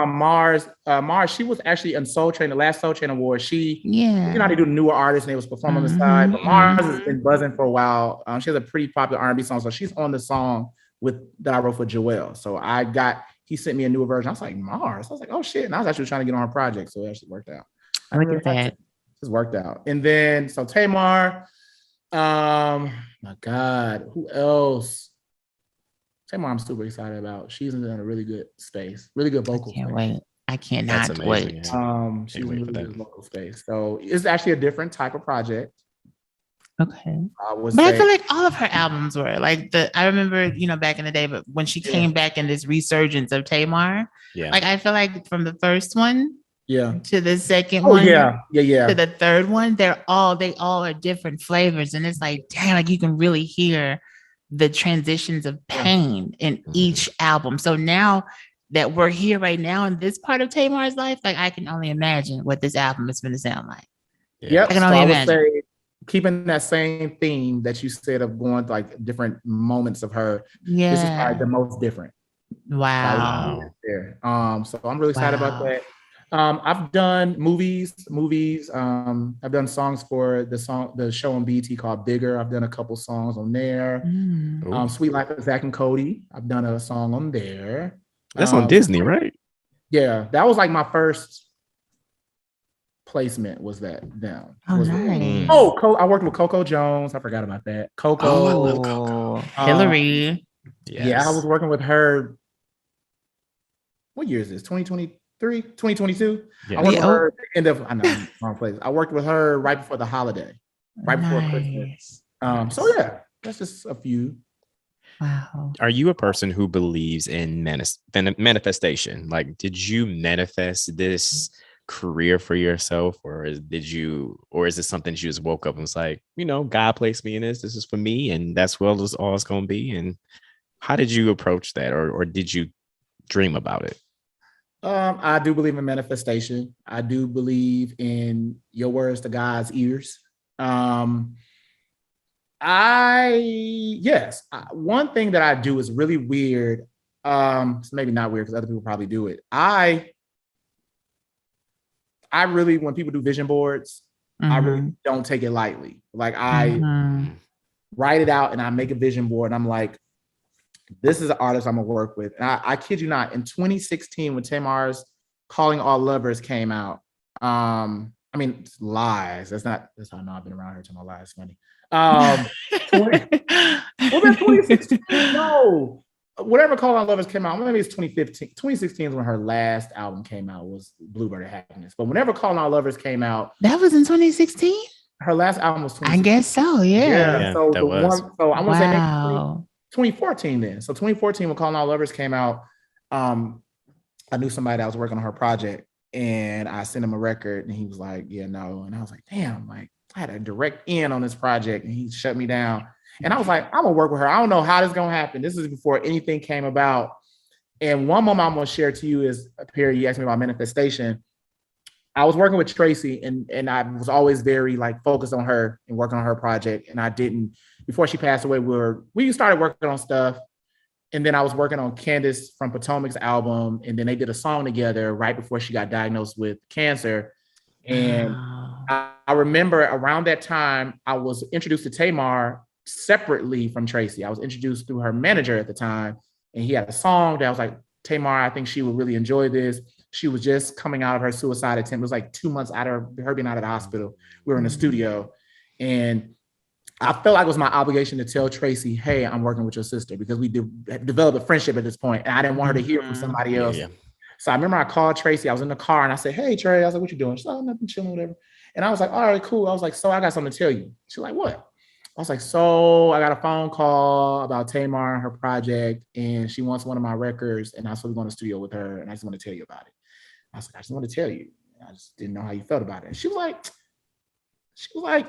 Mars. Mars, she was actually in Soul Train, the last Soul Train Award. They do newer artists and they was performing on the side. But Mars has been buzzing for a while. She has a pretty popular R&B song. So she's on the song that I wrote for Joel. So he sent me a newer version. I was like, Mars. I was like, oh shit. And I was actually trying to get on her project. So it actually worked out. Look at that. It's worked out. And then, so Tamar, My God, who else? Tamar, I'm super excited about. She's in a really good space, really good vocal Can't space. wait. I That's cannot amazing. wait. Yeah. She's in wait a for really that. good vocal space. So it's actually a different type of project. Okay. I would But I say. feel like all of her albums were like I remember, back in the day, but when she came back in this resurgence of Tamar, Yeah. like I feel like from the first one Yeah. to the second Oh one yeah. to the third one, they all are different flavors. And it's like, damn, like you can really hear the transitions of pain in each album. So now that we're here right now in this part of Tamar's life, like I can only imagine what this album is going to sound like. Yeah. I can So only I would imagine. say keeping that same theme that you said of going to like different moments of her. This is probably the most different. Wow. There. So I'm really excited about Wow. that. I've done movies. I've done songs for the show on BET called Bigger. I've done a couple songs on there. Sweet Life of Zach and Cody. I've done a song on there. That's on Disney, right? Yeah, that was like my first placement. Was that them? Oh, Was nice. I worked with Coco Jones. I forgot about that. Coco. Oh, I love Coco. Hillary. Yes. Yeah, I was working with her. What year is this? 2023, 2022? Yeah. I worked with her at the end of, I know, wrong place. I worked with her right before the holiday, right before Christmas. So yeah, that's just a few. Wow. Are you a person who believes in manifestation? Like, did you manifest this career for yourself, or is it something you just woke up and was like, God placed me in this. This is for me, and that's all it's going to be. And how did you approach that, or did you dream about it? I do believe in manifestation. I do believe in your words to God's ears. One thing that I do is really weird. It's maybe not weird because other people probably do it. I really, when people do vision boards, I really don't take it lightly. Like I write it out and I make a vision board and I'm like, this is an artist I'm gonna work with. And I kid you not, in 2016, when Tamar's Calling All Lovers came out, it's lies. That's how I know I've been around here till my lies. Funny. Was that 2016? No. Whatever Calling All Lovers came out, maybe it's 2015. 2016 is when her last album came out, was Bluebird of Happiness. But whenever Calling All Lovers came out, that was in 2016. Her last album was 2016. I guess so. Yeah. So that was. So I want to say maybe 2014 then. So 2014 when Calling All Lovers came out, I knew somebody that was working on her project and I sent him a record and he was like, yeah, no. And I was like, damn, like I had a direct in on this project and he shut me down. And I was like, I'm gonna work with her. I don't know how this is gonna happen. This is before anything came about. And one moment I'm gonna share to you is up here, you asked me about manifestation. I was working with Tracy and I was always very like focused on her and working on her project. And I didn't, before she passed away, we started working on stuff. And then I was working on Candace from Potomac's album. And then they did a song together right before she got diagnosed with cancer. And I remember around that time, I was introduced to Tamar separately from Tracy. I was introduced through her manager at the time. And he had a song that was like, Tamar, I think she would really enjoy this. She was just coming out of her suicide attempt. It was like 2 months out of her being out of the hospital. We were in the studio. And I felt like it was my obligation to tell Tracy, hey, I'm working with your sister, because we developed a friendship at this point. And I didn't want her to hear from somebody else. Yeah. So I remember I called Tracy. I was in the car and I said, hey, Trey. I was like, what you doing? She's like, oh, nothing, chilling, whatever. And I was like, all right, cool. I was like, so I got something to tell you. She's like, what? I was like, so I got a phone call about Tamar and her project, and she wants one of my records, and I was going to the studio with her, and I just want to tell you about it. I was like, I just want to tell you. I just didn't know how you felt about it. She was like,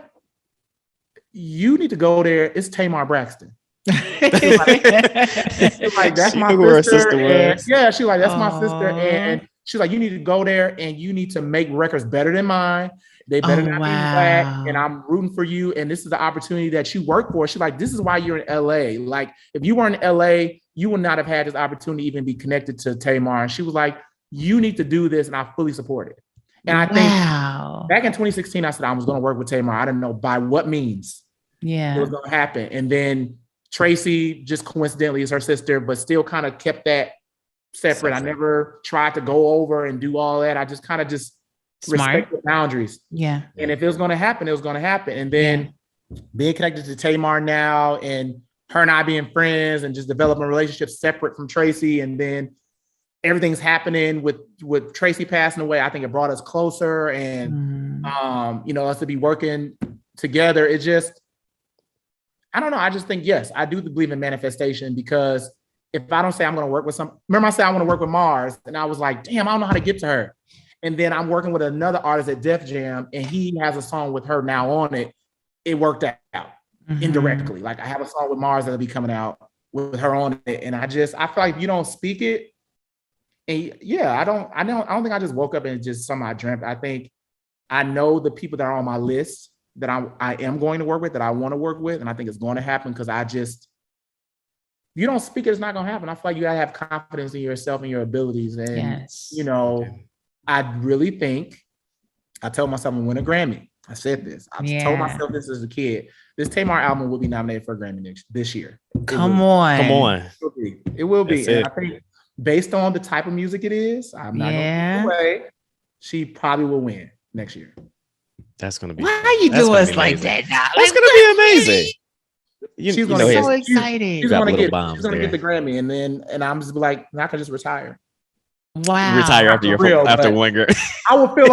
you need to go there. It's Tamar Braxton. Like, that's my sister. Yeah, she's like, that's my sister. And she's like, you need to go there and you need to make records better than mine. They better not be black. And I'm rooting for you. And this is the opportunity that you work for. She's like, this is why you're in LA. Like, if you weren't in LA, you would not have had this opportunity to even be connected to Tamar. And she was like, you need to do this. And I fully support it. And I think back in 2016, I said I was going to work with Tamar. I didn't know by what means it was going to happen. And then Tracy just coincidentally is her sister, but still kind of kept that separate. I never tried to go over and do all that. I just kind of respect the boundaries. Yeah. And if it was going to happen, it was going to happen. And then being connected to Tamar now and her and I being friends and just developing a relationship separate from Tracy. And then everything's happening with Tracy passing away. I think it brought us closer and, us to be working together. It just, I don't know. I just think, yes, I do believe in manifestation, because if I don't say I'm going to work with remember I said I want to work with Mars, and I was like, damn, I don't know how to get to her. And then I'm working with another artist at Def Jam, and he has a song with her now on it. It worked out indirectly. Like I have a song with Mars that'll be coming out with her on it. And I feel like if you don't speak it, and I don't think I just woke up and just somehow dreamt. I think I know the people that are on my list that I am going to work with, that I want to work with. And I think it's going to happen, because if you don't speak it, it's not going to happen. I feel like you got to have confidence in yourself and your abilities. And, I really think I told myself I'm going to win a Grammy. I said this. I told myself this as a kid. This Tamar album will be nominated for a Grammy this year. Come on. It will be. And I think based on the type of music it is, I'm not going to give away. She probably will win next year. That's going to be. Why are you doing us like that now? That's going to be amazing. She's going to be so excited. She's going to get the Grammy, and I'm just like, I can just retire. Wow. Retire after one girl. I will feel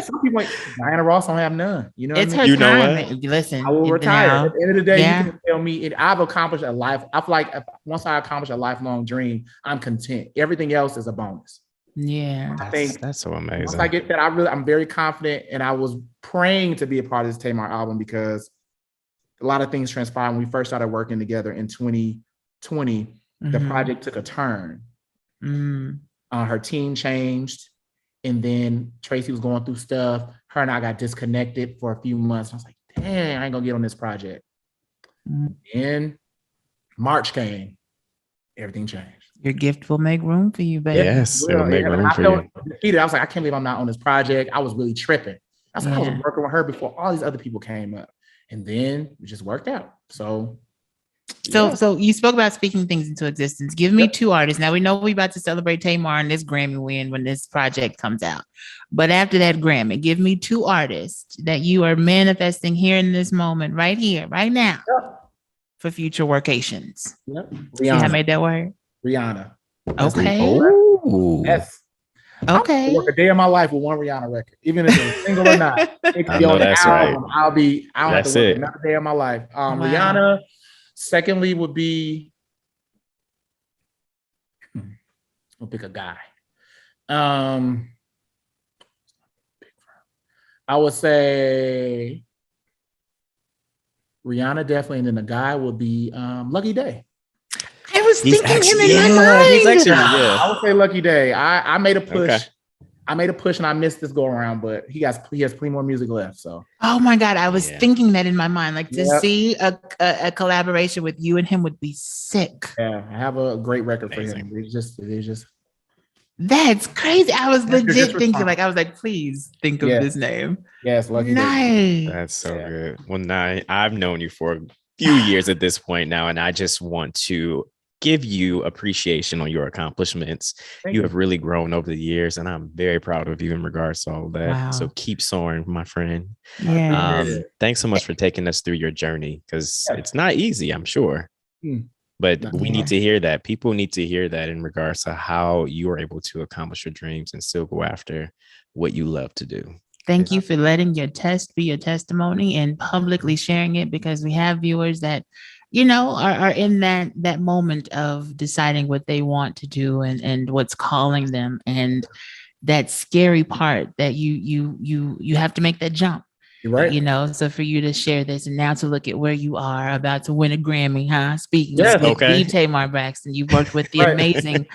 some people like Diana Ross don't have none. You know, it's what her time. Listen, I will retire. At the end of the day, you can tell me I've accomplished a life. I feel like once I accomplish a lifelong dream, I'm content. Everything else is a bonus. Yeah, I think that's so amazing. Once I get that, I'm very confident, and I was praying to be a part of this Tamar album, because a lot of things transpired when we first started working together in 2020. The project took a turn. Her team changed, and then Tracy was going through stuff. Her and I got disconnected for a few months. I was like, dang, I ain't gonna get on this project. And March came, everything changed. Your gift will make room for you, baby. Yes, it will make room for you. Defeated. I was like, I can't believe I'm not on this project. I was really tripping. I was like, I was working with her before all these other people came up, and then it just worked out. So you spoke about speaking things into existence. Give me two artists. Now we know we're about to celebrate Tamar and this Grammy win when this project comes out. But after that Grammy, give me two artists that you are manifesting here in this moment, right here, right now, for future workations. Yep. See how I made that word? Rihanna. Okay. Oh. Yes. Okay. I'll work a day of my life with one Rihanna record, even if it's single or not. It could be on the album. Right. I'll have to work another day of my life. Wow. Rihanna. Secondly, would be, we'll pick a guy. I would say Rihanna definitely, and then the guy would be Lucky Day. I was thinking him in my mind. He's actually, I would say Lucky Day. I made a push. Okay. I made a push and I missed this go around, but he has plenty more music left. So, oh my God, I was thinking that in my mind, like to see a collaboration with you and him would be sick. Yeah, I have a great record for him. It's just that's crazy. I was legit thinking, like, I was like, please think of this name. Yes, Lucky Day. That's so good. Well, I've known you for a few years at this point now, and I just want to give you appreciation on your accomplishments. You have really grown over the years, and I'm very proud of you in regards to all of that. Wow. So keep soaring, my friend. Yeah. Thanks so much for taking us through your journey, because it's not easy, I'm sure. But we need to hear that. People need to hear that in regards to how you are able to accomplish your dreams and still go after what you love to do. Thank you for letting your test be your testimony and publicly sharing it, because we have viewers that are in that moment of deciding what they want to do and what's calling them, and that scary part that you have to make that jump. You're right. So for you to share this and now to look at where you are about to win a Grammy, Speaking of Tamar Braxton, you've worked with the amazing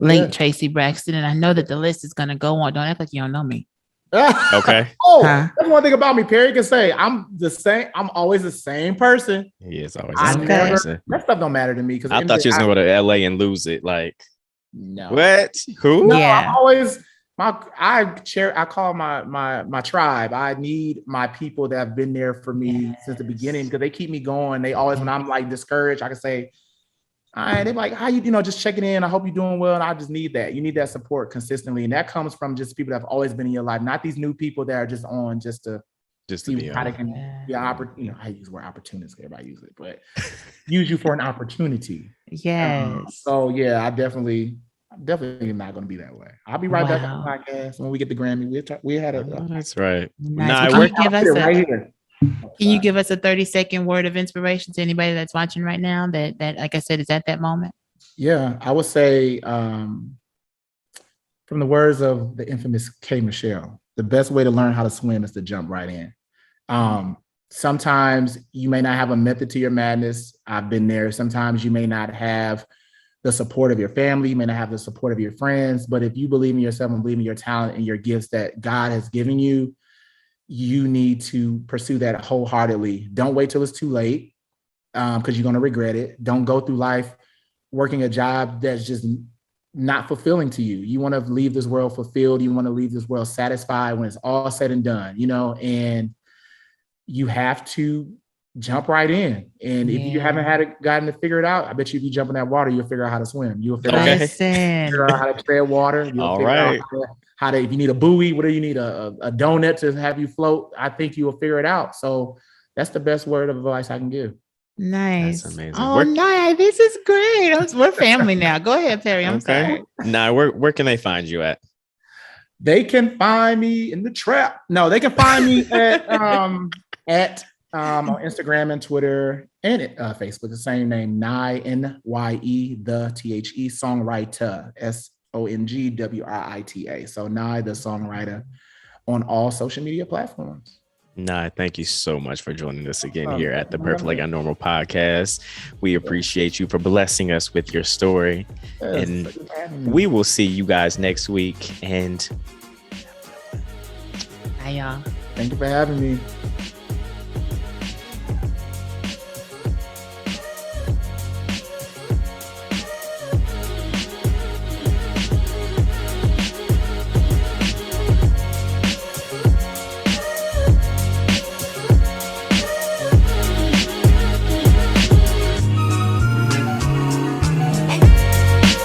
late Tracy Braxton, and I know that the list is going to go on. Don't act like you don't know me. Okay. That's one thing about me. Perry can say I'm the same. I'm always the same person. He is always the same person. That stuff don't matter to me, because I thought you was gonna go to LA and lose it. Like, no. What? Who? No, I'm always I call my tribe. I need my people that have been there for me since the beginning, because they keep me going. They always, when I'm like discouraged, I can say, all right, they're like, how you, just checking in. I hope you're doing well. And I just need that. You need that support consistently. And that comes from just people that have always been in your life, not these new people that are just on just to Just to see be how they on. can be I use the word opportunist, everybody use it, but use you for an opportunity. Yes. So yeah, I'm definitely not going to be that way. I'll be right back on the podcast when we get the Grammy. We had a That's right. Nice. Nah, Well, can you give us right here. Can you give us a 30-second word of inspiration to anybody that's watching right now that like I said, is at that moment? Yeah, I would say from the words of the infamous K. Michelle, the best way to learn how to swim is to jump right in. Sometimes you may not have a method to your madness. I've been there. Sometimes you may not have the support of your family. You may not have the support of your friends. But if you believe in yourself and believe in your talent and your gifts that God has given you, you need to pursue that wholeheartedly. Don't wait till it's too late because you're going to regret it. Don't go through life working a job that's just not fulfilling to you. You want to leave this world fulfilled. You want to leave this world satisfied when it's all said and done, and you have to jump right in. And if you haven't gotten to figure it out, I bet you if you jump in that water, you'll figure out how to swim. You'll figure out how to tread water. You'll figure out how to, if you need a buoy, what do you need? A donut to have you float? I think you will figure it out. So that's the best word of advice I can give. Nice. That's amazing. Oh, nice. This is great. We're family now. Go ahead, Perry. I'm sorry. Nah, where can they find you at? They can find me in the trap. No, they can find me at on Instagram and Twitter and Facebook, the same name, NYE, NYE, the THE, Songwriter, SONGWRITA. So NYE, the Songwriter, on all social media platforms. Nah, thank you so much for joining us again here at the Perfectly Normal podcast. We appreciate you for blessing us with your story. And we will see you guys next week. And bye, y'all. Thank you for having me.